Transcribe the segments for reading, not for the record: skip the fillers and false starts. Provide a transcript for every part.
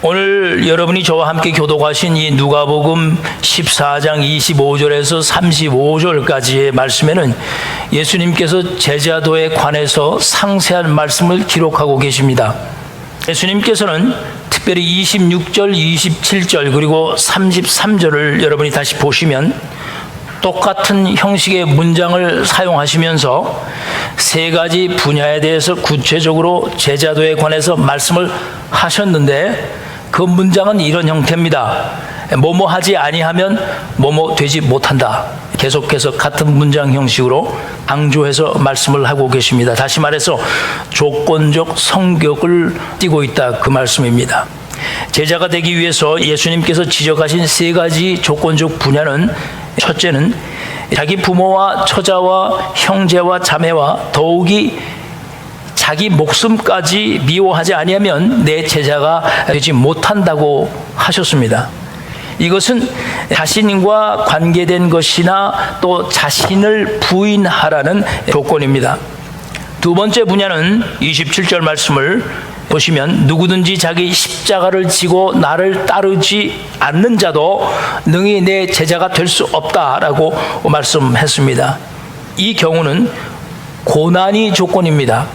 오늘 여러분이 저와 함께 교독하신 이 누가복음 14장 25절에서 35절까지의 말씀에는 예수님께서 제자도에 관해서 상세한 말씀을 기록하고 계십니다. 예수님께서는 특별히 26절, 27절 그리고 33절을 여러분이 다시 보시면 똑같은 형식의 문장을 사용하시면서 세 가지 분야에 대해서 구체적으로 제자도에 관해서 말씀을 하셨는데 그 문장은 이런 형태입니다. 뭐뭐 하지 아니하면 뭐뭐 되지 못한다. 계속해서 같은 문장 형식으로 강조해서 말씀을 하고 계십니다. 다시 말해서 조건적 성격을 띠고 있다, 그 말씀입니다. 제자가 되기 위해서 예수님께서 지적하신 세 가지 조건적 분야는, 첫째는 자기 부모와 처자와 형제와 자매와 더욱이 자기 목숨까지 미워하지 아니하면 내 제자가 되지 못한다고 하셨습니다. 이것은 자신과 관계된 것이나 또 자신을 부인하라는 조건입니다. 두 번째 분야는 27절 말씀을 보시면 누구든지 자기 십자가를 지고 나를 따르지 않는 자도 능히 내 제자가 될 수 없다라고 말씀했습니다. 이 경우는 고난이 조건입니다.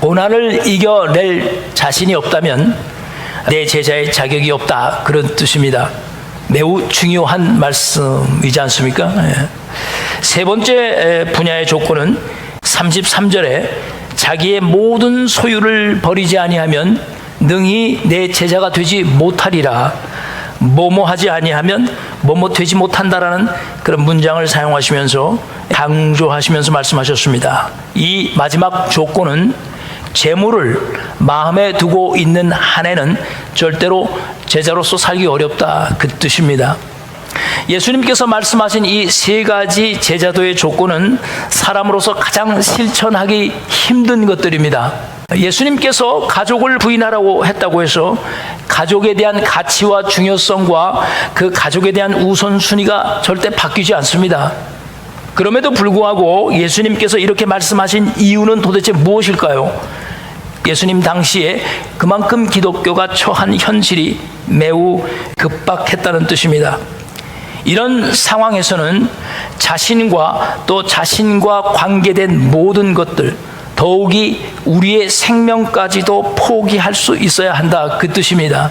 고난을 이겨낼 자신이 없다면 내 제자의 자격이 없다, 그런 뜻입니다. 매우 중요한 말씀이지 않습니까? 세 번째 분야의 조건은 33절에 자기의 모든 소유를 버리지 아니하면 능히 내 제자가 되지 못하리라. 뭐뭐 하지 아니하면 뭐뭐 되지 못한다라는 그런 문장을 사용하시면서 강조하시면서 말씀하셨습니다. 이 마지막 조건은 재물을 마음에 두고 있는 한에는 절대로 제자로서 살기 어렵다, 그 뜻입니다. 예수님께서 말씀하신 이 세 가지 제자도의 조건은 사람으로서 가장 실천하기 힘든 것들입니다. 예수님께서 가족을 부인하라고 했다고 해서 가족에 대한 가치와 중요성과 그 가족에 대한 우선순위가 절대 바뀌지 않습니다. 그럼에도 불구하고 예수님께서 이렇게 말씀하신 이유는 도대체 무엇일까요? 예수님 당시에 그만큼 기독교가 처한 현실이 매우 급박했다는 뜻입니다. 이런 상황에서는 자신과 또 자신과 관계된 모든 것들, 더욱이 우리의 생명까지도 포기할 수 있어야 한다, 그 뜻입니다.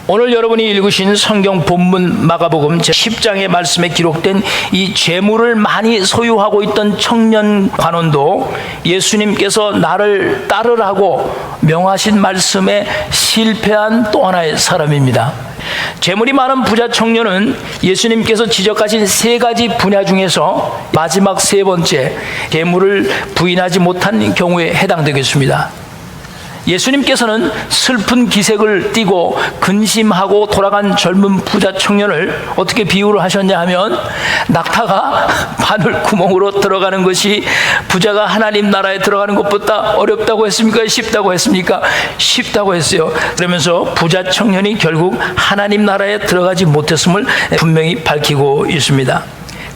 오늘 여러분이 읽으신 성경 본문 마가복음 제10장의 말씀에 기록된 이 재물을 많이 소유하고 있던 청년 관원도 예수님께서 나를 따르라고 명하신 말씀에 실패한 또 하나의 사람입니다. 재물이 많은 부자 청년은 예수님께서 지적하신 세 가지 분야 중에서 마지막 세 번째, 재물을 부인하지 못한 경우에 해당되겠습니다. 예수님께서는 슬픈 기색을 띠고 근심하고 돌아간 젊은 부자 청년을 어떻게 비유를 하셨냐 하면, 낙타가 바늘 구멍으로 들어가는 것이 부자가 하나님 나라에 들어가는 것보다 어렵다고 했습니까? 쉽다고 했습니까? 쉽다고 했어요. 그러면서 부자 청년이 결국 하나님 나라에 들어가지 못했음을 분명히 밝히고 있습니다.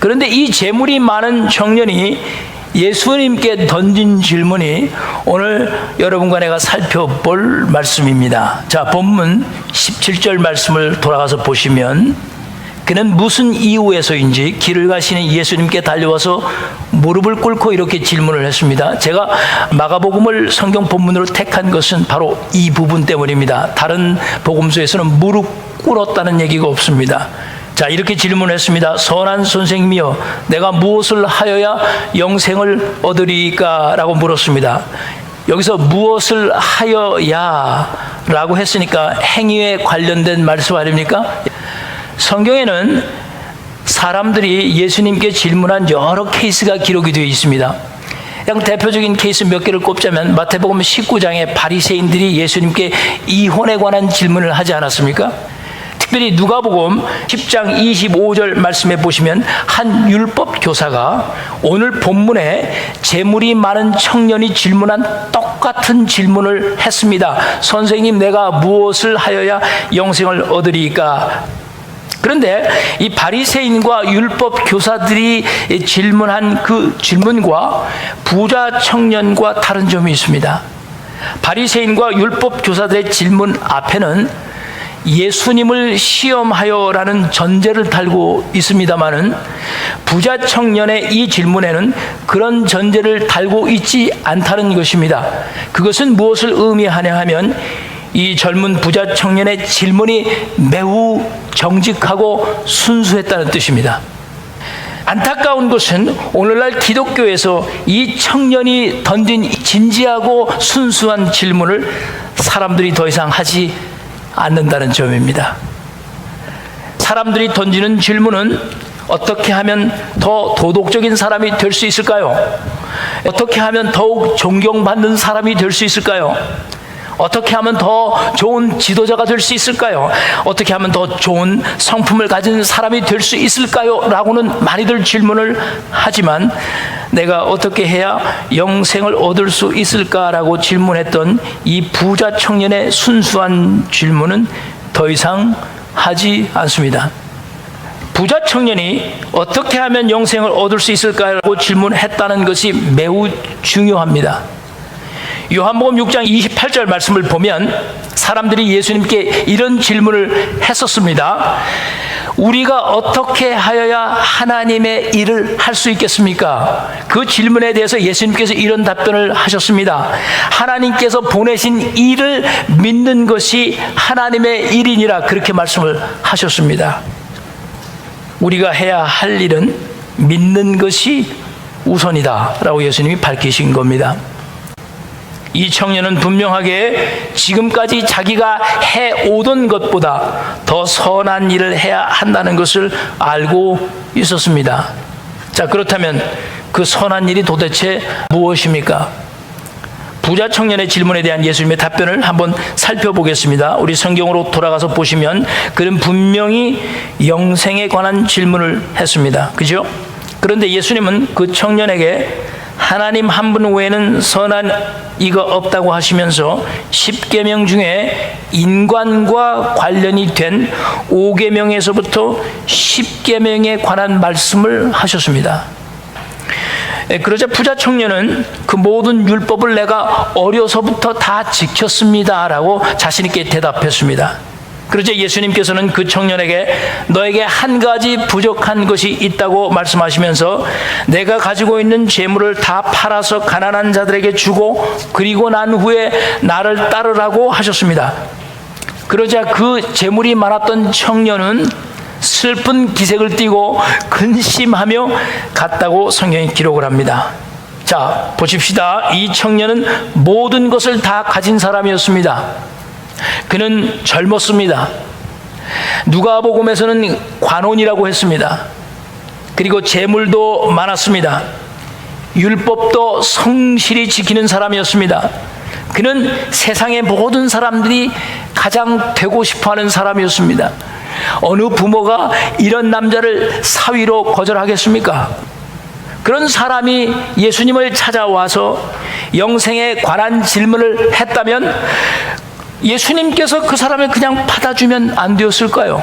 그런데 이 재물이 많은 청년이 예수님께 던진 질문이 오늘 여러분과 내가 살펴볼 말씀입니다. 자, 본문 17절 말씀을 돌아가서 보시면, 그는 무슨 이유에서인지 길을 가시는 예수님께 달려와서 무릎을 꿇고 이렇게 질문을 했습니다. 제가 마가복음을 성경 본문으로 택한 것은 바로 이 부분 때문입니다. 다른 복음서에서는 무릎 꿇었다는 얘기가 없습니다. 자, 이렇게 질문했습니다. 선한 선생님이여, 내가 무엇을 하여야 영생을 얻으리까? 라고 물었습니다. 여기서 무엇을 하여야 라고 했으니까 행위에 관련된 말씀 아닙니까? 성경에는 사람들이 예수님께 질문한 여러 케이스가 기록이 되어 있습니다. 그냥 대표적인 케이스 몇 개를 꼽자면 마태복음 19장에 바리새인들이 예수님께 이혼에 관한 질문을 하지 않았습니까? 특별히 누가복음 10장 25절 말씀에 보시면 한 율법 교사가 오늘 본문에 재물이 많은 청년이 질문한 똑같은 질문을 했습니다. 선생님, 내가 무엇을 하여야 영생을 얻으리까? 그런데 이 바리새인과 율법 교사들이 질문한 그 질문과 부자 청년과 다른 점이 있습니다. 바리새인과 율법 교사들의 질문 앞에는 예수님을 시험하여라는 전제를 달고 있습니다마는 부자 청년의 이 질문에는 그런 전제를 달고 있지 않다는 것입니다. 그것은 무엇을 의미하냐 하면 이 젊은 부자 청년의 질문이 매우 정직하고 순수했다는 뜻입니다. 안타까운 것은 오늘날 기독교에서 이 청년이 던진 진지하고 순수한 질문을 사람들이 더 이상 하지 않는다는 점입니다. 사람들이 던지는 질문은 어떻게 하면 더 도덕적인 사람이 될 수 있을까요? 어떻게 하면 더욱 존경받는 사람이 될 수 있을까요? 어떻게 하면 더 좋은 지도자가 될 수 있을까요? 어떻게 하면 더 좋은 성품을 가진 사람이 될 수 있을까요? 라고는 많이들 질문을 하지만 내가 어떻게 해야 영생을 얻을 수 있을까라고 질문했던 이 부자 청년의 순수한 질문은 더 이상 하지 않습니다. 부자 청년이 어떻게 하면 영생을 얻을 수 있을까라고 질문했다는 것이 매우 중요합니다. 요한복음 6장 28절 말씀을 보면 사람들이 예수님께 이런 질문을 했었습니다. 우리가 어떻게 하여야 하나님의 일을 할 수 있겠습니까? 그 질문에 대해서 예수님께서 이런 답변을 하셨습니다. 하나님께서 보내신 일을 믿는 것이 하나님의 일이니라, 그렇게 말씀을 하셨습니다. 우리가 해야 할 일은 믿는 것이 우선이다 라고 예수님이 밝히신 겁니다. 이 청년은 분명하게 지금까지 자기가 해오던 것보다 더 선한 일을 해야 한다는 것을 알고 있었습니다. 자, 그렇다면 그 선한 일이 도대체 무엇입니까? 부자 청년의 질문에 대한 예수님의 답변을 한번 살펴보겠습니다. 우리 성경으로 돌아가서 보시면 그는 분명히 영생에 관한 질문을 했습니다. 그죠? 그런데 예수님은 그 청년에게 하나님 한 분 외에는 선한 이가 없다고 하시면서 10계명 중에 인간과 관련이 된 5계명에서부터 10계명에 관한 말씀을 하셨습니다. 그러자 부자 청년은 그 모든 율법을 내가 어려서부터 다 지켰습니다 라고 자신 있게 대답했습니다. 그러자 예수님께서는 그 청년에게 너에게 한 가지 부족한 것이 있다고 말씀하시면서 내가 가지고 있는 재물을 다 팔아서 가난한 자들에게 주고 그리고 난 후에 나를 따르라고 하셨습니다. 그러자 그 재물이 많았던 청년은 슬픈 기색을 띠고 근심하며 갔다고 성경이 기록을 합니다. 자, 보십시다. 이 청년은 모든 것을 다 가진 사람이었습니다. 그는 젊었습니다. 누가복음에서는 관원이라고 했습니다. 그리고 재물도 많았습니다. 율법도 성실히 지키는 사람이었습니다. 그는 세상의 모든 사람들이 가장 되고 싶어하는 사람이었습니다. 어느 부모가 이런 남자를 사위로 거절하겠습니까? 그런 사람이 예수님을 찾아와서 영생에 관한 질문을 했다면 예수님께서 그 사람을 그냥 받아주면 안 되었을까요?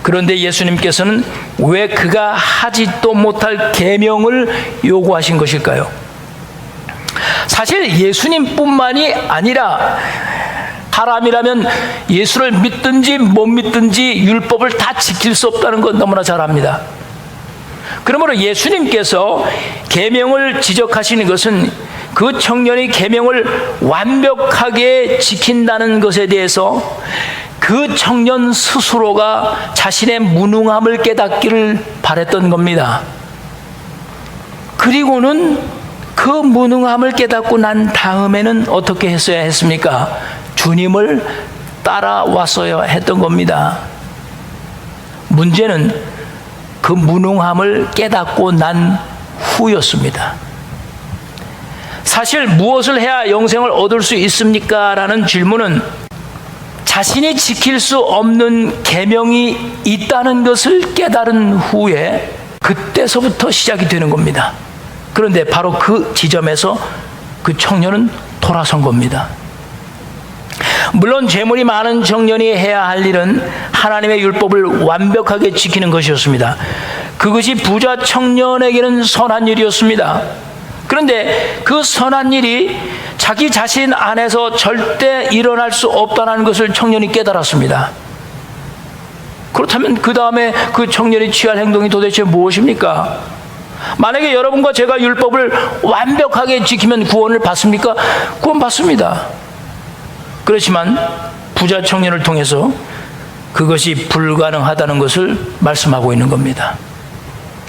그런데 예수님께서는 왜 그가 하지도 못할 계명을 요구하신 것일까요? 사실 예수님뿐만이 아니라 사람이라면 예수를 믿든지 못 믿든지 율법을 다 지킬 수 없다는 건 너무나 잘 압니다. 그러므로 예수님께서 계명을 지적하시는 것은 그 청년이 계명을 완벽하게 지킨다는 것에 대해서 그 청년 스스로가 자신의 무능함을 깨닫기를 바랬던 겁니다. 그리고는 그 무능함을 깨닫고 난 다음에는 어떻게 했어야 했습니까? 주님을 따라왔어야 했던 겁니다. 문제는 그 무능함을 깨닫고 난 후였습니다. 사실 무엇을 해야 영생을 얻을 수 있습니까? 라는 질문은 자신이 지킬 수 없는 계명이 있다는 것을 깨달은 후에 그때서부터 시작이 되는 겁니다. 그런데 바로 그 지점에서 그 청년은 돌아선 겁니다. 물론 재물이 많은 청년이 해야 할 일은 하나님의 율법을 완벽하게 지키는 것이었습니다. 그것이 부자 청년에게는 선한 일이었습니다. 그런데 그 선한 일이 자기 자신 안에서 절대 일어날 수 없다는 것을 청년이 깨달았습니다. 그렇다면 그 다음에 그 청년이 취할 행동이 도대체 무엇입니까? 만약에 여러분과 제가 율법을 완벽하게 지키면 구원을 받습니까? 구원 받습니다. 그렇지만 부자 청년을 통해서 그것이 불가능하다는 것을 말씀하고 있는 겁니다.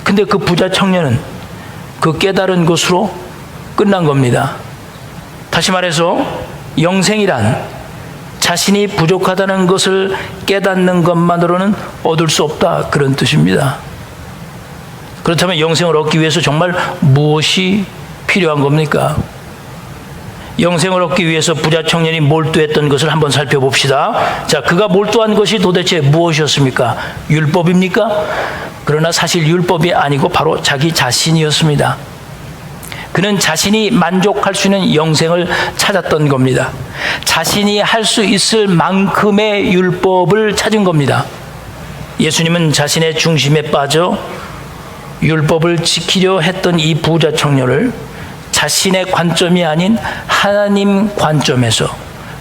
근데 그 부자 청년은 그 깨달은 것으로 끝난 겁니다. 다시 말해서 영생이란 자신이 부족하다는 것을 깨닫는 것만으로는 얻을 수 없다, 그런 뜻입니다. 그렇다면 영생을 얻기 위해서 정말 무엇이 필요한 겁니까? 영생을 얻기 위해서 부자 청년이 몰두했던 것을 한번 살펴봅시다. 자, 그가 몰두한 것이 도대체 무엇이었습니까? 율법입니까? 그러나 사실 율법이 아니고 바로 자기 자신이었습니다. 그는 자신이 만족할 수 있는 영생을 찾았던 겁니다. 자신이 할 수 있을 만큼의 율법을 찾은 겁니다. 예수님은 자신의 중심에 빠져 율법을 지키려 했던 이 부자 청년을 자신의 관점이 아닌 하나님 관점에서,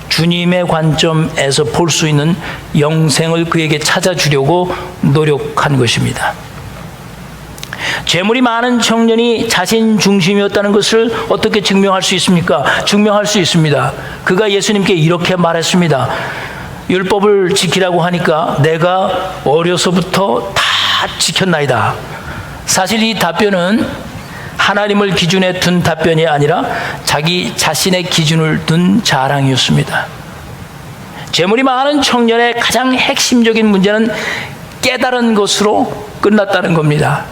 주님의 관점에서 볼 수 있는 영생을 그에게 찾아주려고 노력한 것입니다. 재물이 많은 청년이 자신 중심이었다는 것을 어떻게 증명할 수 있습니까? 증명할 수 있습니다. 그가 예수님께 이렇게 말했습니다. 율법을 지키라고 하니까 내가 어려서부터 다 지켰나이다. 사실 이 답변은 하나님을 기준에 둔 답변이 아니라 자기 자신의 기준을 둔 자랑이었습니다. 재물이 많은 청년의 가장 핵심적인 문제는 깨달은 것으로 끝났다는 겁니다.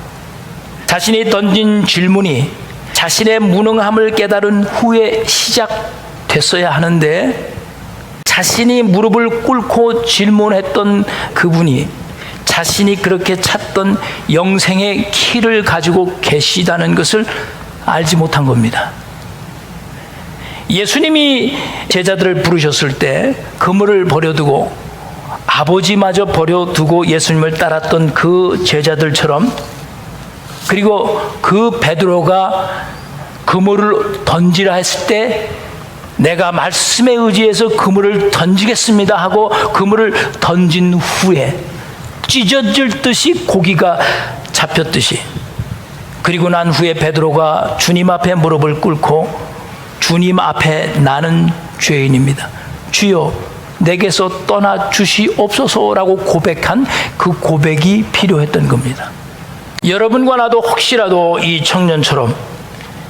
자신이 던진 질문이 자신의 무능함을 깨달은 후에 시작됐어야 하는데, 자신이 무릎을 꿇고 질문했던 그분이 자신이 그렇게 찾던 영생의 키를 가지고 계시다는 것을 알지 못한 겁니다. 예수님이 제자들을 부르셨을 때 그물을 버려두고 아버지마저 버려두고 예수님을 따랐던 그 제자들처럼, 그리고 그 베드로가 그물을 던지라 했을 때 내가 말씀에 의지해서 그물을 던지겠습니다 하고 그물을 던진 후에 찢어질 듯이 고기가 잡혔듯이, 그리고 난 후에 베드로가 주님 앞에 무릎을 꿇고 주님 앞에 나는 죄인입니다, 주여 내게서 떠나 주시옵소서라고 고백한 그 고백이 필요했던 겁니다. 여러분과 나도 혹시라도 이 청년처럼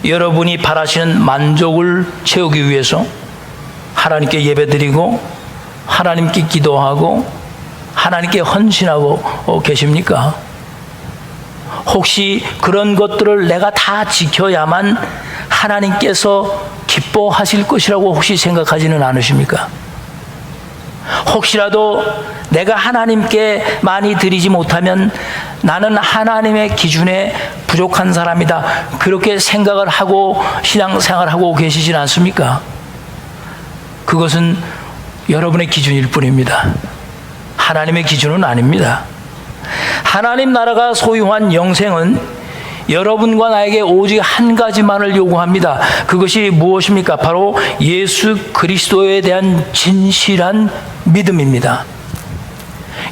여러분이 바라시는 만족을 채우기 위해서 하나님께 예배드리고 하나님께 기도하고 하나님께 헌신하고 계십니까? 혹시 그런 것들을 내가 다 지켜야만 하나님께서 기뻐하실 것이라고 혹시 생각하지는 않으십니까? 혹시라도 내가 하나님께 많이 드리지 못하면 나는 하나님의 기준에 부족한 사람이다, 그렇게 생각을 하고 신앙생활하고 계시진 않습니까? 그것은 여러분의 기준일 뿐입니다. 하나님의 기준은 아닙니다. 하나님 나라가 소유한 영생은 여러분과 나에게 오직 한 가지만을 요구합니다. 그것이 무엇입니까? 바로 예수 그리스도에 대한 진실한 믿음입니다.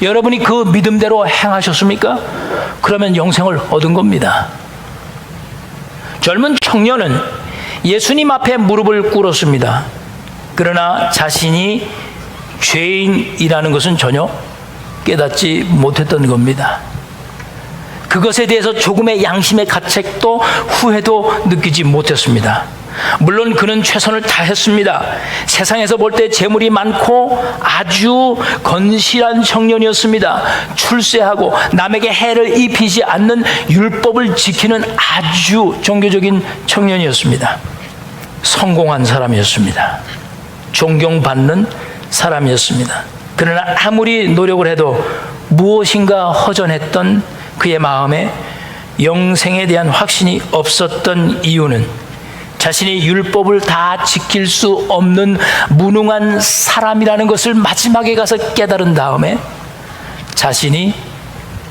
여러분이 그 믿음대로 행하셨습니까? 그러면 영생을 얻은 겁니다. 젊은 청년은 예수님 앞에 무릎을 꿇었습니다. 그러나 자신이 죄인이라는 것은 전혀 깨닫지 못했던 겁니다. 그것에 대해서 조금의 양심의 가책도 후회도 느끼지 못했습니다. 물론 그는 최선을 다했습니다. 세상에서 볼 때 재물이 많고 아주 건실한 청년이었습니다. 출세하고 남에게 해를 입히지 않는 율법을 지키는 아주 종교적인 청년이었습니다. 성공한 사람이었습니다. 존경받는 사람이었습니다. 그러나 아무리 노력을 해도 무엇인가 허전했던 그의 마음에 영생에 대한 확신이 없었던 이유는 자신이 율법을 다 지킬 수 없는 무능한 사람이라는 것을 마지막에 가서 깨달은 다음에 자신이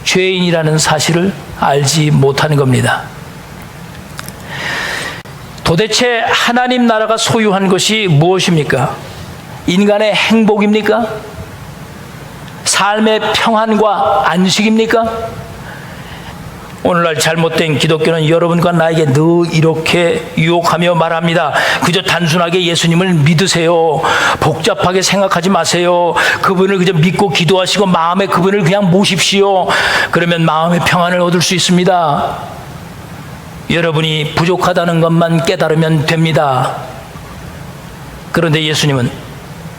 죄인이라는 사실을 알지 못하는 겁니다. 도대체 하나님 나라가 소유한 것이 무엇입니까? 인간의 행복입니까? 삶의 평안과 안식입니까? 오늘날 잘못된 기독교는 여러분과 나에게 늘 이렇게 유혹하며 말합니다. 그저 단순하게 예수님을 믿으세요. 복잡하게 생각하지 마세요. 그분을 그저 믿고 기도하시고 마음에 그분을 그냥 모십시오. 그러면 마음의 평안을 얻을 수 있습니다. 여러분이 부족하다는 것만 깨달으면 됩니다. 그런데 예수님은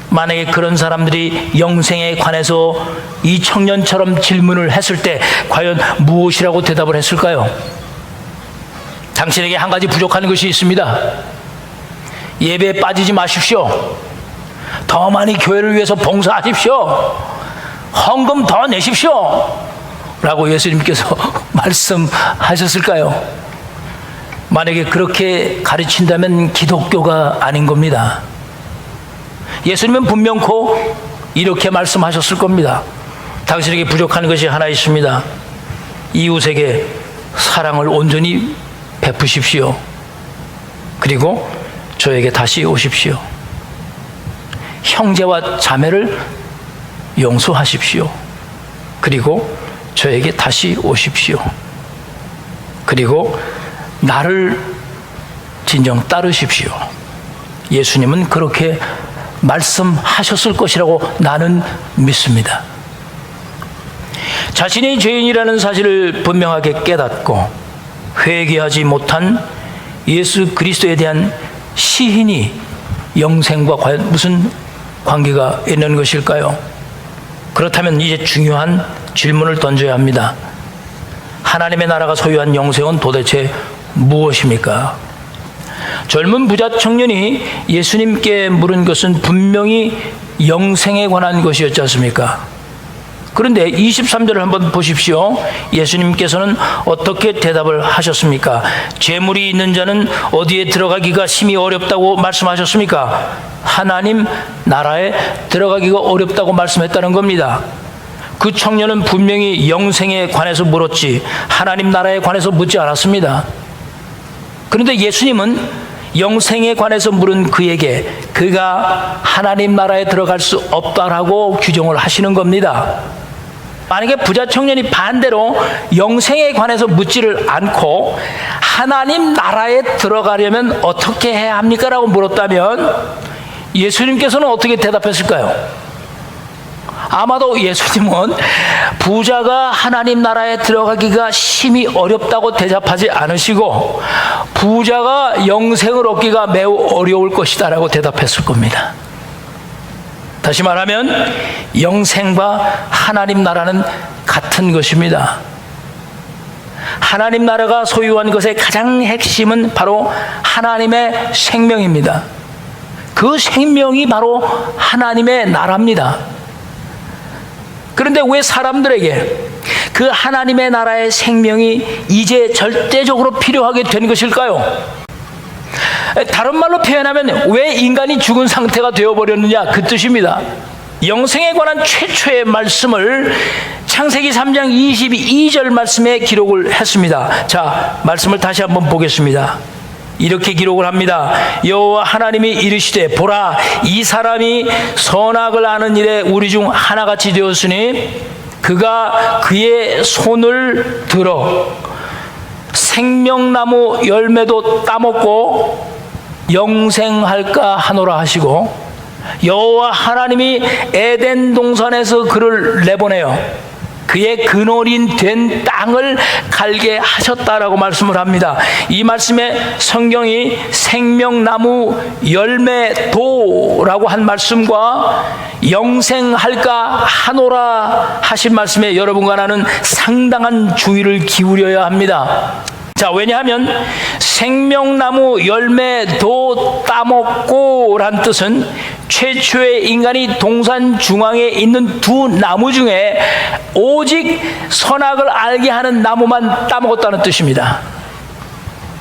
만약에 그런 사람들이 영생에 관해서 이 청년처럼 질문을 했을 때 과연 무엇이라고 대답을 했을까요? 당신에게 한 가지 부족한 것이 있습니다. 예배에 빠지지 마십시오. 더 많이 교회를 위해서 봉사하십시오. 헌금 더 내십시오. 라고 예수님께서 말씀하셨을까요? 만약에 그렇게 가르친다면 기독교가 아닌 겁니다. 예수님은 분명코 이렇게 말씀하셨을 겁니다. 당신에게 부족한 것이 하나 있습니다. 이웃에게 사랑을 온전히 베푸십시오. 그리고 저에게 다시 오십시오. 형제와 자매를 용서하십시오. 그리고 저에게 다시 오십시오. 그리고 나를 진정 따르십시오. 예수님은 그렇게 말씀하셨을 것이라고 나는 믿습니다. 자신이 죄인이라는 사실을 분명하게 깨닫고 회개하지 못한 예수 그리스도에 대한 시인이 영생과 과연 무슨 관계가 있는 것일까요? 그렇다면 이제 중요한 질문을 던져야 합니다. 하나님의 나라가 소유한 영생은 도대체 무엇입니까? 젊은 부자 청년이 예수님께 물은 것은 분명히 영생에 관한 것이었지 않습니까? 그런데 23절을 한번 보십시오. 예수님께서는 어떻게 대답을 하셨습니까? 재물이 있는 자는 어디에 들어가기가 심히 어렵다고 말씀하셨습니까? 하나님 나라에 들어가기가 어렵다고 말씀했다는 겁니다. 그 청년은 분명히 영생에 관해서 물었지 하나님 나라에 관해서 묻지 않았습니다. 그런데 예수님은 영생에 관해서 물은 그에게 그가 하나님 나라에 들어갈 수 없다라고 규정을 하시는 겁니다. 만약에 부자 청년이 반대로 영생에 관해서 묻지를 않고 하나님 나라에 들어가려면 어떻게 해야 합니까? 라고 물었다면 예수님께서는 어떻게 대답했을까요? 아마도 예수님은 부자가 하나님 나라에 들어가기가 심히 어렵다고 대답하지 않으시고 부자가 영생을 얻기가 매우 어려울 것이다 라고 대답했을 겁니다. 다시 말하면 영생과 하나님 나라는 같은 것입니다. 하나님 나라가 소유한 것의 가장 핵심은 바로 하나님의 생명입니다. 그 생명이 바로 하나님의 나라입니다. 그런데 왜 사람들에게 그 하나님의 나라의 생명이 이제 절대적으로 필요하게 된 것일까요? 다른 말로 표현하면 왜 인간이 죽은 상태가 되어버렸느냐 그 뜻입니다. 영생에 관한 최초의 말씀을 창세기 3장 22절 말씀에 기록을 했습니다. 자, 말씀을 다시 한번 보겠습니다. 이렇게 기록을 합니다. 여호와 하나님이 이르시되 보라 이 사람이 선악을 아는 일에 우리 중 하나같이 되었으니 그가 그의 손을 들어 생명나무 열매도 따먹고 영생할까 하노라 하시고 여호와 하나님이 에덴 동산에서 그를 내보내어 그의 근원이 된 땅을 갈게 하셨다라고 말씀을 합니다. 이 말씀에 성경이 생명나무 열매도라고 한 말씀과 영생할까 하노라 하신 말씀에 여러분과 나는 상당한 주의를 기울여야 합니다. 자, 왜냐하면 생명나무 열매도 따먹고 란 뜻은 최초의 인간이 동산 중앙에 있는 두 나무 중에 오직 선악을 알게 하는 나무만 따먹었다는 뜻입니다.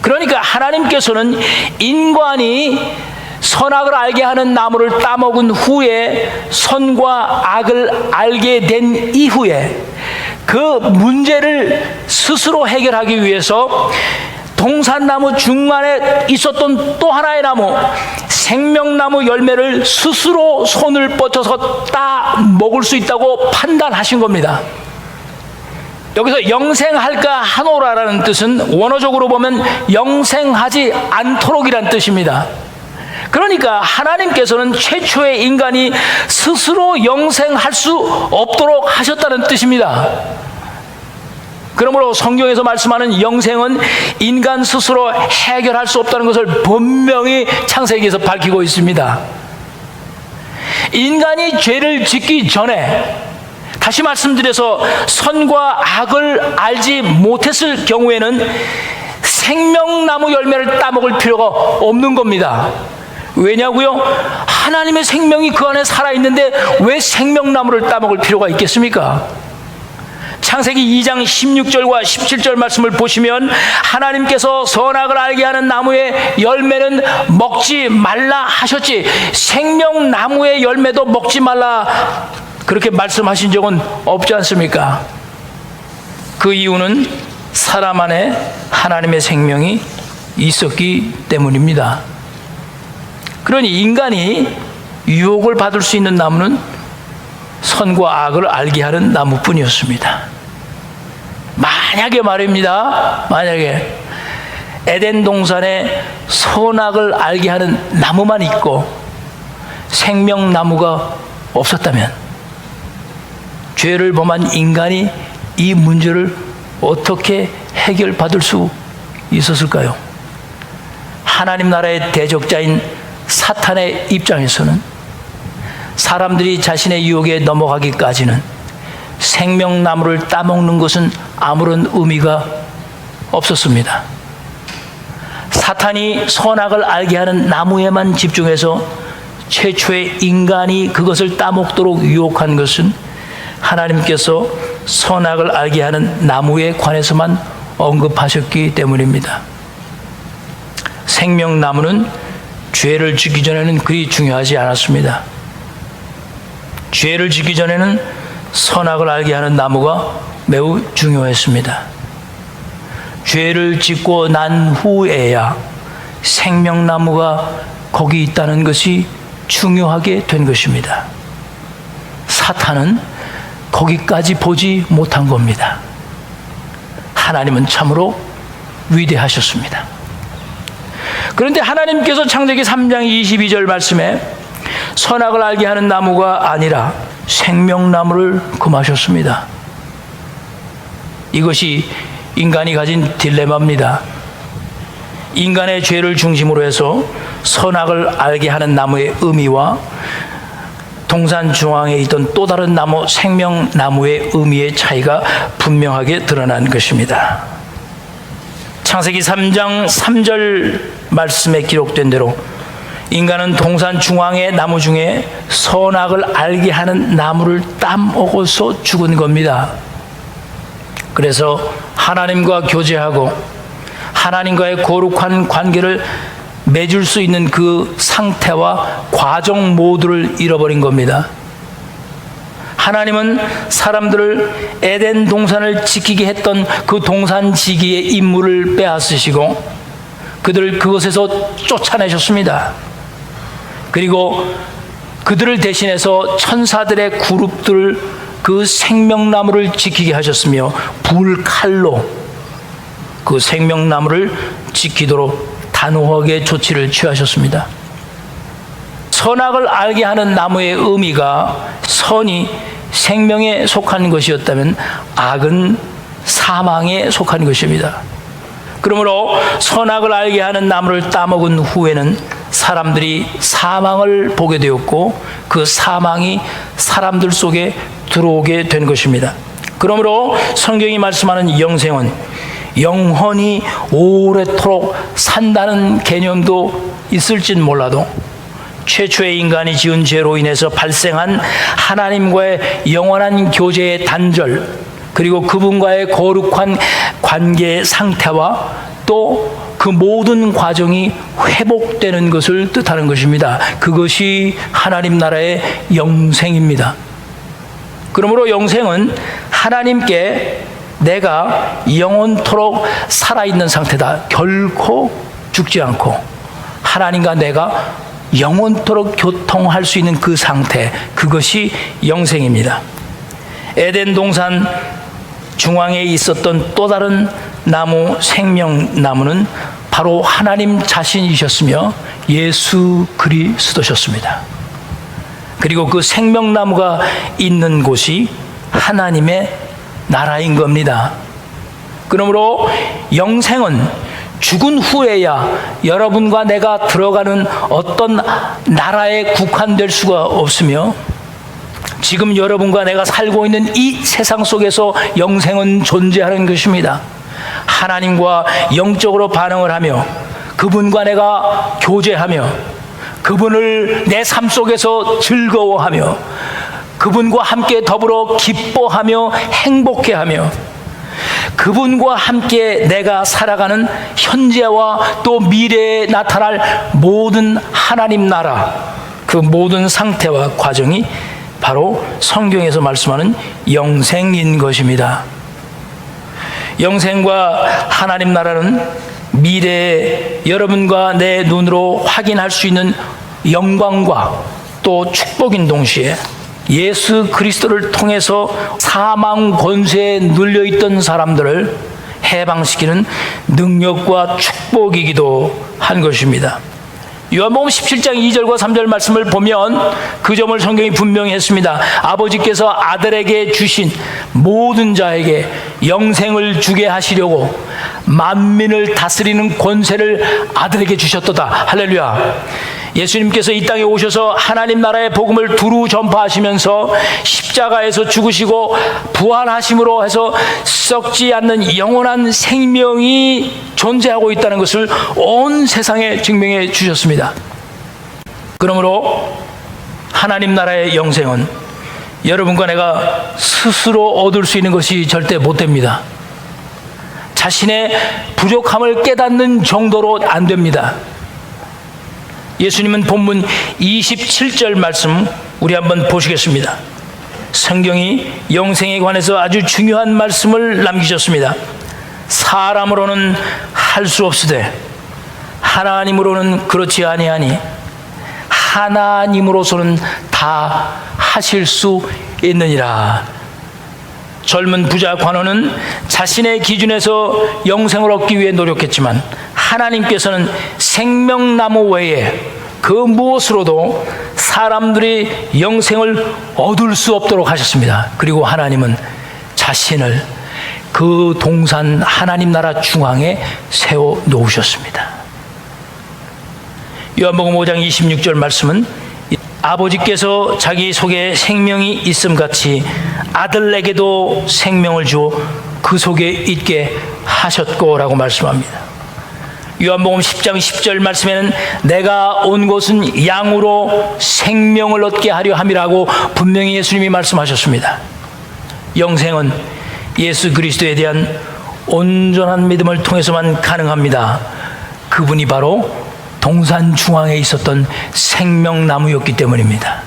그러니까 하나님께서는 인간이 선악을 알게 하는 나무를 따먹은 후에 선과 악을 알게 된 이후에 그 문제를 스스로 해결하기 위해서 동산나무 중간에 있었던 또 하나의 나무, 생명나무 열매를 스스로 손을 뻗쳐서 따 먹을 수 있다고 판단하신 겁니다. 여기서 영생할까 하노라라는 뜻은 원어적으로 보면 영생하지 않도록이란 뜻입니다. 그러니까 하나님께서는 최초의 인간이 스스로 영생할 수 없도록 하셨다는 뜻입니다. 그러므로 성경에서 말씀하는 영생은 인간 스스로 해결할 수 없다는 것을 분명히 창세기에서 밝히고 있습니다. 인간이 죄를 짓기 전에, 다시 말씀드려서 선과 악을 알지 못했을 경우에는 생명나무 열매를 따먹을 필요가 없는 겁니다. 왜냐고요? 하나님의 생명이 그 안에 살아있는데 왜 생명나무를 따먹을 필요가 있겠습니까? 창세기 2장 16절과 17절 말씀을 보시면 하나님께서 선악을 알게 하는 나무의 열매는 먹지 말라 하셨지, 생명나무의 열매도 먹지 말라 그렇게 말씀하신 적은 없지 않습니까? 그 이유는 사람 안에 하나님의 생명이 있었기 때문입니다. 그러니 인간이 유혹을 받을 수 있는 나무는 선과 악을 알게 하는 나무뿐이었습니다. 만약에 말입니다, 만약에 에덴 동산에 선악을 알게 하는 나무만 있고 생명나무가 없었다면 죄를 범한 인간이 이 문제를 어떻게 해결받을 수 있었을까요? 하나님 나라의 대적자인 사탄의 입장에서는 사람들이 자신의 유혹에 넘어가기까지는 생명나무를 따먹는 것은 아무런 의미가 없었습니다. 사탄이 선악을 알게 하는 나무에만 집중해서 최초의 인간이 그것을 따먹도록 유혹한 것은 하나님께서 선악을 알게 하는 나무에 관해서만 언급하셨기 때문입니다. 생명나무는 죄를 짓기 전에는 그리 중요하지 않았습니다. 죄를 짓기 전에는 선악을 알게 하는 나무가 매우 중요했습니다. 죄를 짓고 난 후에야 생명나무가 거기 있다는 것이 중요하게 된 것입니다. 사탄은 거기까지 보지 못한 겁니다. 하나님은 참으로 위대하셨습니다. 그런데 하나님께서 창세기 3장 22절 말씀에 선악을 알게 하는 나무가 아니라 생명나무를 금하셨습니다. 이것이 인간이 가진 딜레마입니다. 인간의 죄를 중심으로 해서 선악을 알게 하는 나무의 의미와 동산 중앙에 있던 또 다른 나무, 생명나무의 의미의 차이가 분명하게 드러난 것입니다. 창세기 3장 3절 말씀에 기록된 대로 인간은 동산 중앙의 나무 중에 선악을 알게 하는 나무를 따먹어서 죽은 겁니다. 그래서 하나님과 교제하고 하나님과의 거룩한 관계를 맺을 수 있는 그 상태와 과정 모두를 잃어버린 겁니다. 하나님은 사람들을 에덴 동산을 지키게 했던 그 동산지기의 임무를 빼앗으시고 그들을 그것에서 쫓아내셨습니다. 그리고 그들을 대신해서 천사들의 그룹들 그 생명나무를 지키게 하셨으며 불칼로 그 생명나무를 지키도록 단호하게 조치를 취하셨습니다. 선악을 알게 하는 나무의 의미가 선이 생명에 속한 것이었다면 악은 사망에 속한 것입니다. 그러므로 선악을 알게 하는 나무를 따먹은 후에는 사람들이 사망을 보게 되었고 그 사망이 사람들 속에 들어오게 된 것입니다. 그러므로 성경이 말씀하는 영생은 영원히 오래도록 산다는 개념도 있을진 몰라도 최초의 인간이 지은 죄로 인해서 발생한 하나님과의 영원한 교제의 단절, 그리고 그분과의 거룩한 관계의 상태와 또 그 모든 과정이 회복되는 것을 뜻하는 것입니다. 그것이 하나님 나라의 영생입니다. 그러므로 영생은 하나님께 내가 영원토록 살아있는 상태다. 결코 죽지 않고 하나님과 내가 영원토록 교통할 수 있는 그 상태, 그것이 영생입니다. 에덴 동산 중앙에 있었던 또 다른 나무, 생명나무는 바로 하나님 자신이셨으며 예수 그리스도셨습니다. 그리고 그 생명나무가 있는 곳이 하나님의 나라인 겁니다. 그러므로 영생은 죽은 후에야 여러분과 내가 들어가는 어떤 나라에 국한될 수가 없으며, 지금 여러분과 내가 살고 있는 이 세상 속에서 영생은 존재하는 것입니다. 하나님과 영적으로 반응을 하며 그분과 내가 교제하며 그분을 내 삶 속에서 즐거워하며 그분과 함께 더불어 기뻐하며 행복해하며 그분과 함께 내가 살아가는 현재와 또 미래에 나타날 모든 하나님 나라, 그 모든 상태와 과정이 바로 성경에서 말씀하는 영생인 것입니다. 영생과 하나님 나라는 미래에 여러분과 내 눈으로 확인할 수 있는 영광과 또 축복인 동시에 예수 그리스도를 통해서 사망 권세에 눌려있던 사람들을 해방시키는 능력과 축복이기도 한 것입니다. 요한복음 17장 2절과 3절 말씀을 보면 그 점을 성경이 분명히 했습니다. 아버지께서 아들에게 주신 모든 자에게 영생을 주게 하시려고 만민을 다스리는 권세를 아들에게 주셨도다. 할렐루야. 예수님께서 이 땅에 오셔서 하나님 나라의 복음을 두루 전파하시면서 십자가에서 죽으시고 부활하심으로 해서 썩지 않는 영원한 생명이 존재하고 있다는 것을 온 세상에 증명해 주셨습니다. 그러므로 하나님 나라의 영생은 여러분과 내가 스스로 얻을 수 있는 것이 절대 못 됩니다. 자신의 부족함을 깨닫는 정도로 안 됩니다. 예수님은 본문 27절 말씀 우리 한번 보시겠습니다. 성경이 영생에 관해서 아주 중요한 말씀을 남기셨습니다. 사람으로는 할 수 없으되 하나님으로는 그렇지 아니하니 하나님으로서는 다 하실 수 있느니라. 젊은 부자 관원은 자신의 기준에서 영생을 얻기 위해 노력했지만 하나님께서는 생명나무 외에 그 무엇으로도 사람들이 영생을 얻을 수 없도록 하셨습니다. 그리고 하나님은 자신을 그 동산 하나님 나라 중앙에 세워 놓으셨습니다. 요한복음 5장 26절 말씀은 아버지께서 자기 속에 생명이 있음같이 아들에게도 생명을 주어 그 속에 있게 하셨고라고 말씀합니다. 요한복음 10장 10절 말씀에는 내가 온 것은 양으로 생명을 얻게 하려 함이라고 분명히 예수님이 말씀하셨습니다. 영생은 예수 그리스도에 대한 온전한 믿음을 통해서만 가능합니다. 그분이 바로 동산 중앙에 있었던 생명나무였기 때문입니다.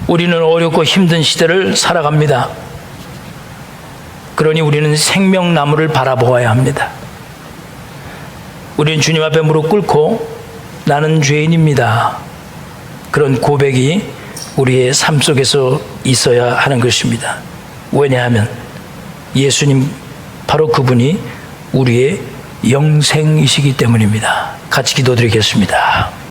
우리는 어렵고 힘든 시대를 살아갑니다. 그러니 우리는 생명나무를 바라보아야 합니다. 우리는 주님 앞에 무릎 꿇고 나는 죄인입니다. 그런 고백이 우리의 삶 속에서 있어야 하는 것입니다. 왜냐하면 예수님 바로 그분이 우리의 영생이시기 때문입니다. 같이 기도드리겠습니다.